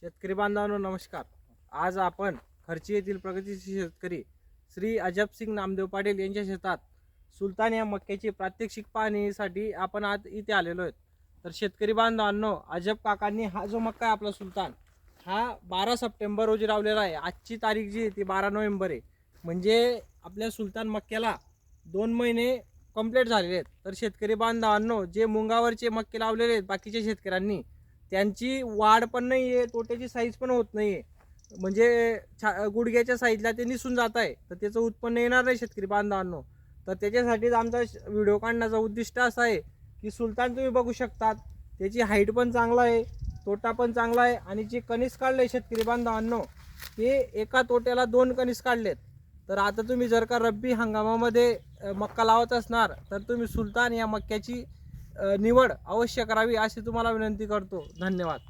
शेतकरी बांधवांनो नमस्कार. आज आपण खर्ची येथील प्रगतीशील शेतकरी श्री अजबसिंग नामदेव पाटील यांच्या शेतात सुलतान या मक्याची प्रात्यक्षिक पाहणीसाठी आपण आज इथे आलेलो आहेत. तर शेतकरी बांधवांनो, अजब काकांनी हा जो मक्का आहे आपला सुलतान, हा 12 सप्टेंबर रोजी लावलेला आहे. आजची तारीख जी आहे ती 12 नोव्हेंबर आहे. म्हणजे आपल्या सुलतान मक्याला 2 महिने कंप्लीट झालेले आहेत. तर शेतकरी बांधवांनो, जे मुंगावरचे मक्के लावलेले आहेत बाकीच्या शेतकऱ्यांनी, त्यांची वाढ पण नाही आहे, तोट्याची साईज पण होत नाही आहे. म्हणजे गुडघ्याच्या साईजला ते निसून जात आहे. तर त्याचं उत्पन्न येणार नाही शेतकरी बांधवांनो. तर त्याच्यासाठीच आमचा व्हिडिओ काढण्याचा उद्दिष्ट असं आहे की सुलतान तुम्ही बघू शकतात, त्याची हाईट पण चांगला आहे, तोटा पण चांगला आहे. आणि जे कणीस काढले शेतकरी बांधवांनो, ते एका तोट्याला 2 कणीस काढलेत. तर आता तुम्ही जर का रब्बी हंगामामध्ये मक्का लावत असणार तर तुम्ही सुलतान या मक्याची निवड अवश्य करावी अशी तुम्हाला विनंती करतो. धन्यवाद.